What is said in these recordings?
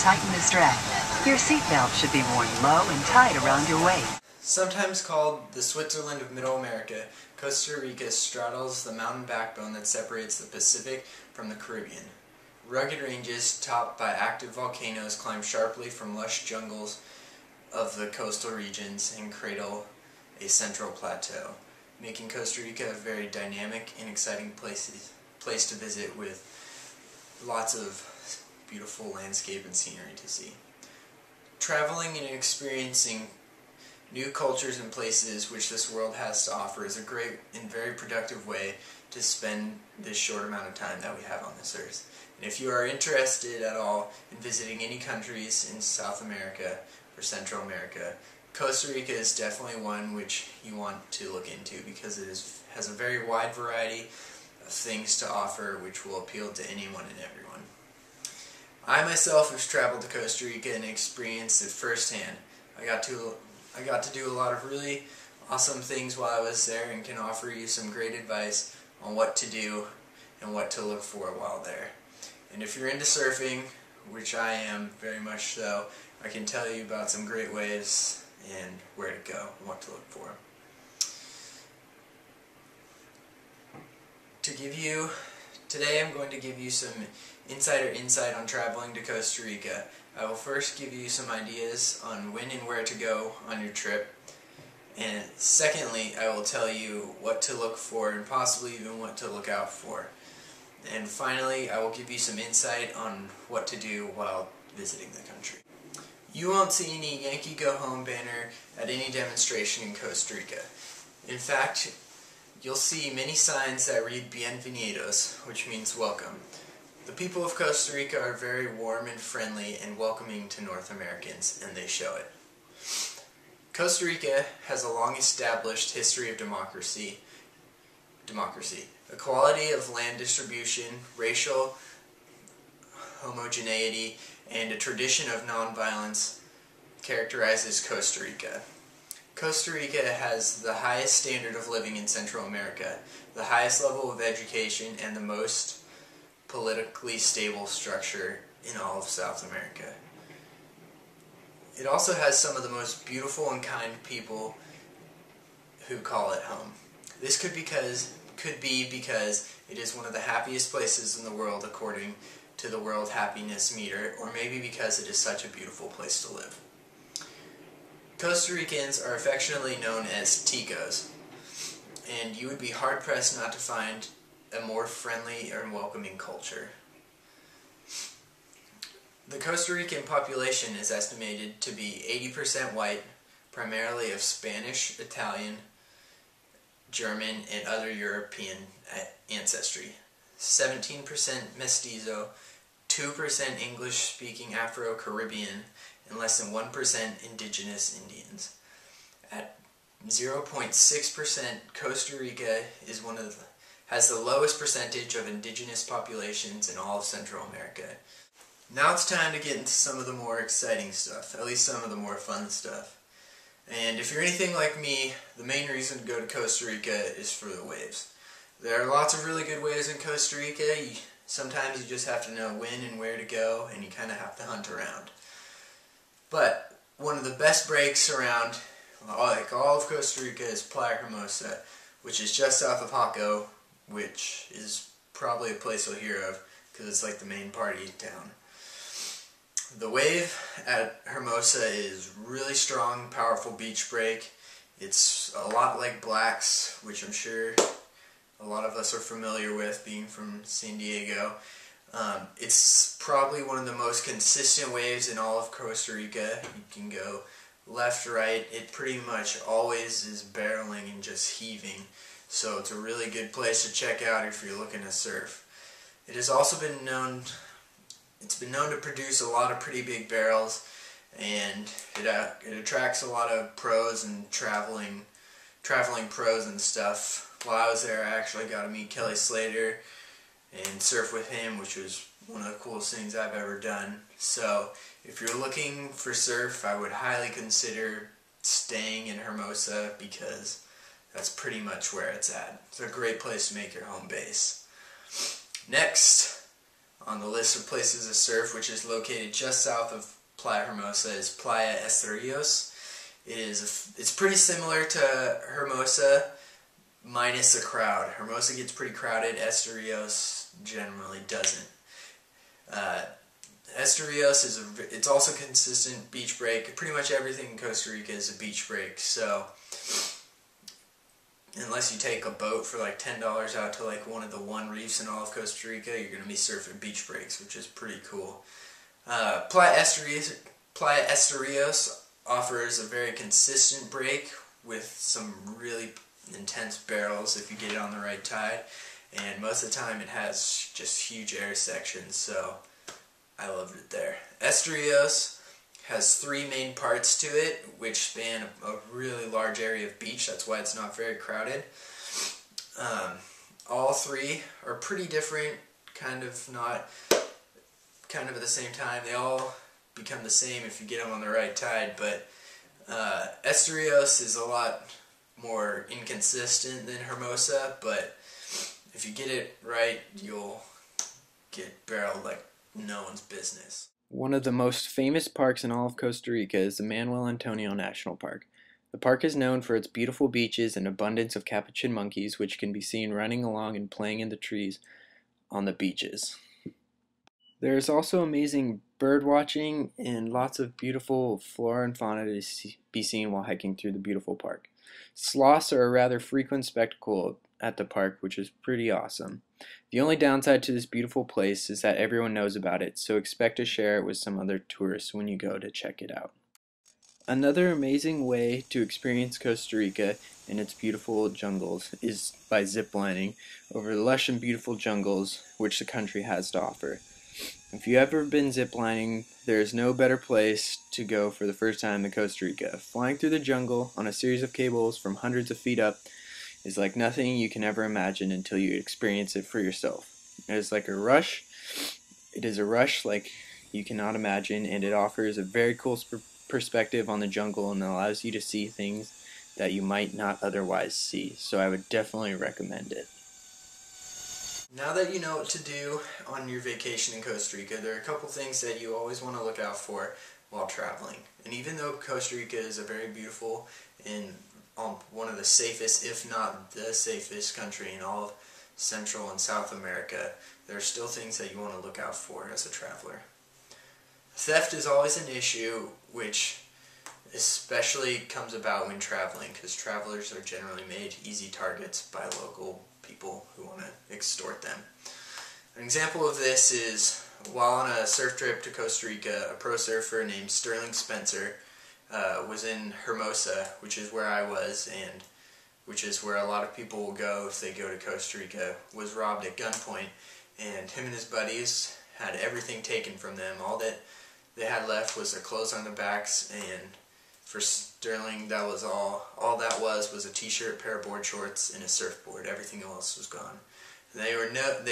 tighten the strap. Your seatbelt should be worn low and tight around your waist. Sometimes called the Switzerland of Middle America, Costa Rica straddles the mountain backbone that separates the Pacific from the Caribbean. Rugged ranges topped by active volcanoes climb sharply from lush jungles of the coastal regions and cradle a central plateau, making Costa Rica a very dynamic and exciting place to visit with lots of beautiful landscape and scenery to see. Traveling and experiencing new cultures and places which this world has to offer is a great and very productive way to spend this short amount of time that we have on this earth. And if you are interested at all in visiting any countries in South America or Central America, Costa Rica is definitely one which you want to look into because it has a very wide variety of things to offer which will appeal to anyone and everyone. I myself have traveled to Costa Rica and experienced it firsthand. I got to do a lot of really awesome things while I was there and can offer you some great advice on what to do and what to look for while there. And if you're into surfing, which I am very much so, I can tell you about some great waves and where to go and what to look for. Today I'm going to give you some insider insight on traveling to Costa Rica. I will first give you some ideas on when and where to go on your trip. And secondly, I will tell you what to look for and possibly even what to look out for. And finally, I will give you some insight on what to do while visiting the country. You won't see any Yankee Go Home banner at any demonstration in Costa Rica. In fact, you'll see many signs that read Bienvenidos, which means welcome. The people of Costa Rica are very warm and friendly and welcoming to North Americans, and they show it. Costa Rica has a long-established history of democracy, equality of land distribution, racial homogeneity, and a tradition of nonviolence characterizes Costa Rica. Costa Rica has the highest standard of living in Central America, the highest level of education, and the most politically stable structure in all of South America. It also has some of the most beautiful and kind people who call it home. This could be because it is one of the happiest places in the world according to the World Happiness Meter, or maybe because it is such a beautiful place to live. Costa Ricans are affectionately known as Ticos, and you would be hard-pressed not to find a more friendly and welcoming culture. The Costa Rican population is estimated to be 80% white, primarily of Spanish, Italian, German, and other European ancestry. 17% mestizo, 2% English-speaking Afro-Caribbean, and less than 1% indigenous Indians. At 0.6%, Costa Rica has the lowest percentage of indigenous populations in all of Central America. Now it's time to get into some of the more exciting stuff, at least some of the more fun stuff. And if you're anything like me, the main reason to go to Costa Rica is for the waves. There are lots of really good waves in Costa Rica. Sometimes you just have to know when and where to go, and you kind of have to hunt around. But one of the best breaks around, like all of Costa Rica, is Playa Hermosa, which is just south of Jaco, which is probably a place you'll hear of because it's like the main party town. The wave at Hermosa is really strong, powerful beach break. It's a lot like Black's, which I'm sure a lot of us are familiar with, being from San Diego. It's probably one of the most consistent waves in all of Costa Rica. You can go left, right. It pretty much always is barreling and just heaving. So it's a really good place to check out if you're looking to surf. It has also been known to produce a lot of pretty big barrels, and it attracts a lot of pros and traveling pros and stuff. While I was there, I actually got to meet Kelly Slater and surf with him, which was one of the coolest things I've ever done. So if you're looking for surf, I would highly consider staying in Hermosa because that's pretty much where it's at. It's a great place to make your home base. Next, on the list of places to surf, which is located just south of Playa Hermosa, is Playa Esturios. It's pretty similar to Hermosa, minus a crowd. Hermosa gets pretty crowded. Esturios generally doesn't. Esturios it's also consistent beach break. Pretty much everything in Costa Rica is a beach break. So unless you take a boat for like $10 out to like one of the reefs in all of Costa Rica, you're going to be surfing beach breaks, which is pretty cool. Playa Esturios offers a very consistent break with some really intense barrels if you get it on the right tide, and most of the time it has just huge air sections, so I loved it there. Esturios has 3 main parts to it, which span a really large area of beach. That's why it's not very crowded. All 3 are pretty different, kind of at the same time. They all become the same if you get them on the right tide, but Esturios is a lot more inconsistent than Hermosa, but if you get it right, you'll get barreled like no one's business. One of the most famous parks in all of Costa Rica is the Manuel Antonio National Park. The park is known for its beautiful beaches and abundance of capuchin monkeys, which can be seen running along and playing in the trees on the beaches. There is also amazing bird watching and lots of beautiful flora and fauna to be seen while hiking through the beautiful park. Sloths are a rather frequent spectacle at the park, which is pretty awesome. The only downside to this beautiful place is that everyone knows about it, so expect to share it with some other tourists when you go to check it out. Another amazing way to experience Costa Rica and its beautiful jungles is by ziplining over the lush and beautiful jungles which the country has to offer. If you've ever been ziplining, there is no better place to go for the first time than Costa Rica. Flying through the jungle on a series of cables from hundreds of feet up is like nothing you can ever imagine until you experience it for yourself. It is like a rush. It is a rush like you cannot imagine, and it offers a very cool perspective on the jungle and allows you to see things that you might not otherwise see. So I would definitely recommend it. Now that you know what to do on your vacation in Costa Rica, there are a couple things that you always want to look out for while traveling. And even though Costa Rica is a very beautiful and one of the safest, if not the safest country in all of Central and South America, there are still things that you want to look out for as a traveler. Theft is always an issue, which especially comes about when traveling, because travelers are generally made easy targets by local people who want to extort them. An example of this is while on a surf trip to Costa Rica, a pro surfer named Sterling Spencer was in Hermosa, which is where I was, and which is where a lot of people will go if they go to Costa Rica, was robbed at gunpoint, and him and his buddies had everything taken from them. All that they had left was their clothes on their backs, and for Sterling, that was all. All that was a t-shirt, pair of board shorts, and a surfboard. Everything else was gone. They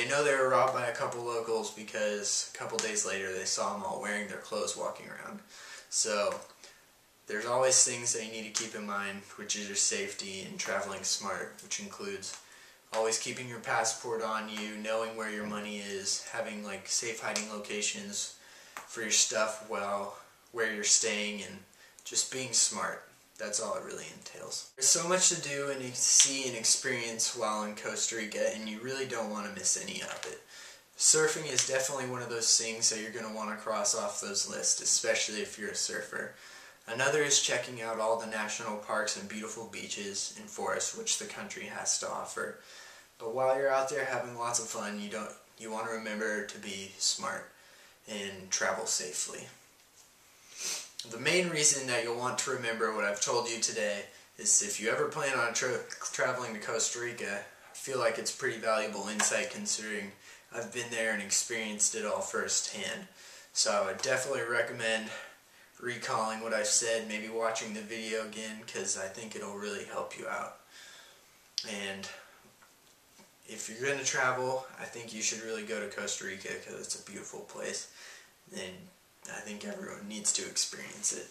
know they were robbed by a couple locals because a couple days later they saw them all wearing their clothes walking around. So there's always things that you need to keep in mind, which is your safety and traveling smart, which includes always keeping your passport on you, knowing where your money is, having like safe hiding locations for your stuff where you're staying, and just being smart. That's all it really entails. There's so much to do and see and experience while in Costa Rica, and you really don't want to miss any of it. Surfing is definitely one of those things that you're going to want to cross off those lists, especially if you're a surfer. Another is checking out all the national parks and beautiful beaches and forests which the country has to offer. But while you're out there having lots of fun, you want to remember to be smart and travel safely. The main reason that you'll want to remember what I've told you today is if you ever plan on traveling to Costa Rica, I feel like it's pretty valuable insight considering I've been there and experienced it all firsthand. So I would definitely recommend recalling what I've said, maybe watching the video again, because I think it'll really help you out. And if you're going to travel, I think you should really go to Costa Rica because it's a beautiful place, and I think everyone needs to experience it.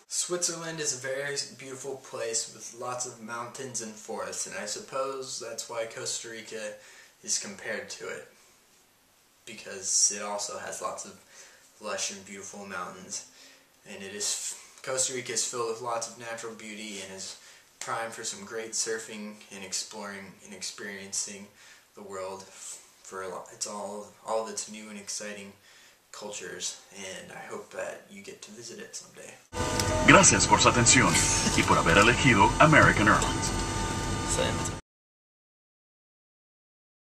Switzerland is a very beautiful place with lots of mountains and forests, and I suppose that's why Costa Rica is compared to it. because it also has lots of lush and beautiful mountains. And Costa Rica is filled with lots of natural beauty and is prime for some great surfing and exploring and experiencing the world for all of its new and exciting cultures, and I hope that you get to visit it someday. Gracias por su atención y por haber elegido American Airlines. Same.